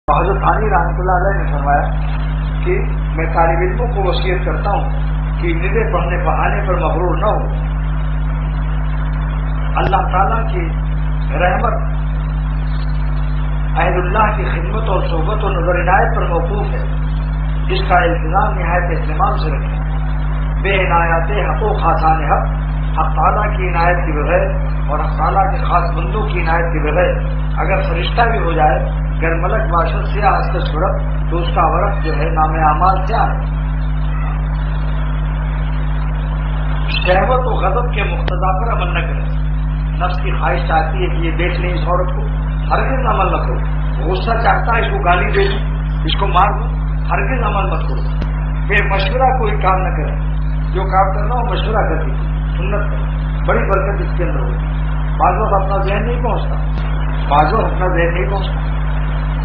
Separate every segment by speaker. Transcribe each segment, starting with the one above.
Speaker 1: حضرت ثانی رحمۃ اللہ علیہ نے فرمایا کہ میں طالب علموں کو وصیت کرتا ہوں کہ نظر پڑھنے پڑھانے پر مغرور نہ ہو. اللہ تعالیٰ کی رحمت اہل اللہ کی خدمت اور صحبت اور نظر عنایت پر موقوف ہے. اس کا التزام نہایت اہتمام سے رکھیں. بے عنایات حق و خاصان حق تعالیٰ کی عنایت کے بغیر اور حق تعالیٰ کے خاص بندوں کی عنایت کے بغیر اگر فرشتہ بھی ہو جائے گر ملک باشد سے آج کا صورت تو اس کا ورق جو ہے نام اعمال کیا ہے. شہوت و غضب کے مقتضا پر عمل نہ کریں. نفس کی خواہش چاہتی ہے کہ یہ دیکھ لیں اس عورت کو، ہرگز عمل نہ کرو. غصہ چاہتا ہے اس کو گالی دے دوں، اس کو مار دوں، ہرگز عمل مت کرو. بے مشورہ کوئی کام نہ کریں. جو کام کرنا ہو مشورہ کر دیجیے، سنت کریں، بڑی برکت اس کے اندر ہوگی. بعض وقت اپنا ذہن نہیں پہنچتا، بعض وقت اپنا ذہن نہیں پہنچتا،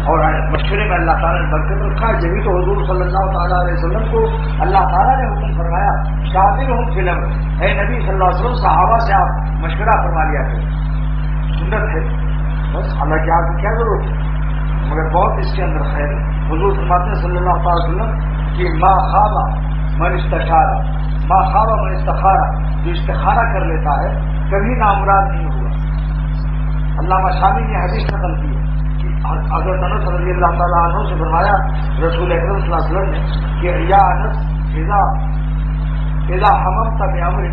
Speaker 1: اور مشورے میں اللہ تعالیٰ نے برکت رکھا ہے. جبھی تو حضور صلی اللہ تعالیٰ علیہ وسلم کو اللہ تعالیٰ نے حکم فرمایا شاطر ہوں فلم، اے نبی صلی اللہ علیہ وسلم صحابہ سے آپ مشورہ فرما لیا کریں. سنت ہے، بس اللہ کی آپ کی کیا ضرورت ہے، مگر بہت اس کے اندر خیر ہے. حضور فرماتے ہیں صلی اللہ تعالیٰ علیہ وسلم کہ ما خواب من استخارا، ما خواب من استخارا، جو استخارہ کر لیتا ہے کبھی نامراد نہیں ہوا. علامہ شامی نے حدیث نقل کی ہے کہ حضرت انس رضی اللہ تعالیٰ عنہ سے فرمایا رسول اکرم صلی اللہ علیہ وسلم نے کہ یا انس اذا حممت بامر،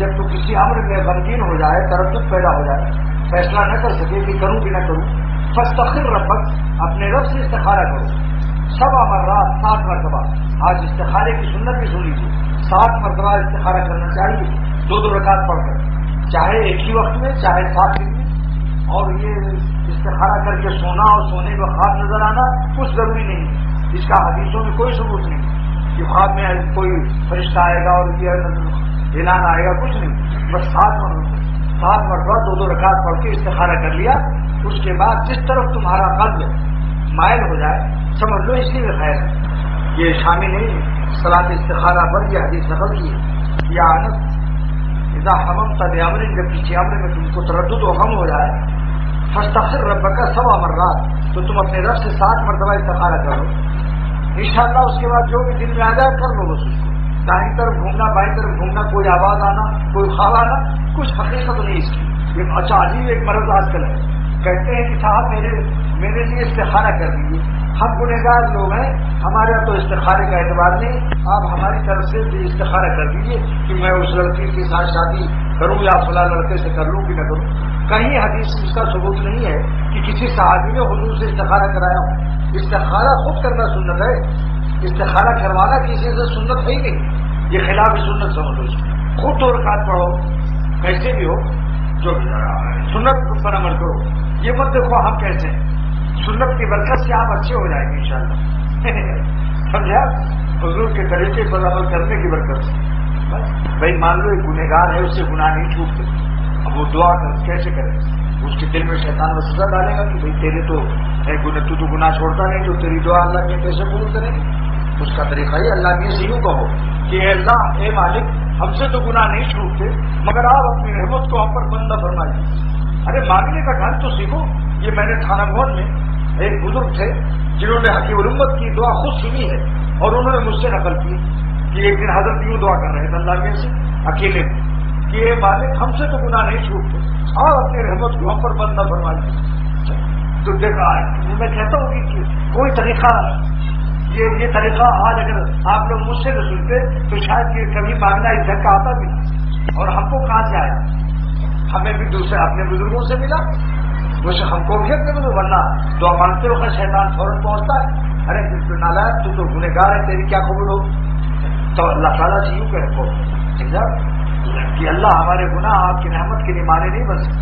Speaker 1: جب تو کسی امر میں غمگین ہو جائے، تردد پیدا ہو جائے، فیصلہ نہ کر سکے کہ کروں کہ نہ کروں، فاستخر ربک، اپنے رب سے استخارہ کرو. 7 مرات 7 مرتبہ. آج استخارے کی سنت بھی سن لیجیے. 7 مرتبہ استخارہ کرنا چاہیے 2 رکعت پڑھ کر، چاہے ایک ہی وقت میں، چاہے 7 دن میں. اور یہ استخارہ کر کے سونا اور سونے میں خواب نظر آنا کچھ ضروری نہیں ہے. اس کا حدیثوں میں کوئی ثبوت نہیں کہ خواب میں کوئی فرشتہ آئے گا اور یہ اعلان آئے گا، کچھ نہیں. بس 7 مرتبہ 2 رکعت پڑھ کے استخارہ کر لیا. اس کے بعد جس طرف تمہارا قلب مائل ہو جائے سمجھ لو اسی میں خیر ہے. یہ شامل نہیں صلاۃ استخارہ پر یہ حدیث نقل کی ہے. یا انس اذا حممت بامر، جب کسی امر میں تم کو تردد و غم ہو جائے، فاستخر ربک 7 مرات، تو تم اپنے رب سے 7 مرتبہ استخارہ کرو. انشاءاللہ اس کے بعد جو بھی دل میں آ جائے کر لو. بس اس کو دائیں طرف گھومنا، بائیں طرف گھومنا، کوئی آواز آنا، کوئی خواب آنا، کچھ حقیقت نہیں اس کی. یہ اچھا عجیب ایک مرض آج کل ہے. کہتے ہیں کہ صاحب میرے لیے استخارہ کر دیجیے، ہم گنہگار لوگ ہیں، ہمارے یہاں تو استخارے کا اعتبار نہیں، آپ ہماری طرف سے استخارہ کر دیجیے کہ میں اس لڑکی کے ساتھ شادی کروں یا فلاں لڑکے سے کر لوں کہ نہ کروں. کہیں حدیث اس کا ثبوت نہیں ہے کہ کسی صحابی نے حضور سے استخارہ کرایا ہو. استخارہ خود کرنا سنت ہے، استخارہ کروانا کسی سے سنت ہے ہی نہیں. یہ خلاف سنت سمجھ لو. خود 2 رکعت پڑھو، کیسے بھی ہو، جو سنت پر عمل کرو. یہ مت دیکھو ہم کیسے ہیں، سنت کی برکت سے آپ اچھے ہو جائیں گے انشاءاللہ. سمجھا، حضور کے طریقے پر عمل کرنے کی برکت سے. بھائی مان لو ایک گنہگار ہے، اس سے گناہ نہیں چھوٹتے، اب وہ دعا کیسے کرے؟ اس کے دل میں شیطان وسوسہ ڈالے گا کہ بھائی تیرے تو تو گناہ چھوڑتا نہیں، تو تیری دعا اللہ کے کیسے قبول کرے گی؟ اس کا طریقہ ہی اللہ میں سے یوں کہو کہ اے اللہ، اے مالک، ہم سے تو گناہ نہیں چھوٹتے مگر آپ اپنی رحمت کو ہم پر بند نہ فرمائیے. ارے مانگنے کا ڈھنگ تو سیکھو. یہ میں نے تھانہ بھون میں ایک بزرگ تھے جنہوں نے حکیم الامت کی دعا خود سنی ہے اور انہوں نے مجھ سے نقل کی کہ ایک دن حضرت یوں دعا کر رہے تھے اللہ میں سے اکیلے کہ اے مالک، ہم سے تو گناہ نہیں چھوٹتے، اور اپنی رحمت کو ہم پر بند نہ فرمائیے. تو دیکھا میں کہتا ہوں کہ کوئی طریقہ، یہ طریقہ آج اگر آپ لوگ مجھ سے نہ سنتے تو شاید یہ کبھی مانگنا اس ڈھنگ کا آتا بھی نہیں. اور ہم کو کہاں سے آیا؟ ہمیں بھی دوسرے اپنے بزرگوں سے ملا، ویسے ہم کو بھی اپنے بزرگ، ورنہ دعا مانگتے وقت شیطان فوراً پہنچتا ہے، ارے نالائق تو گنہگار ہے، تیری کیا قبول ہو؟ تو اللہ تعالیٰ سے یوں کہ اللہ ہمارے گناہ آپ کی رحمت کے لیے مانے نہیں بن سکتے.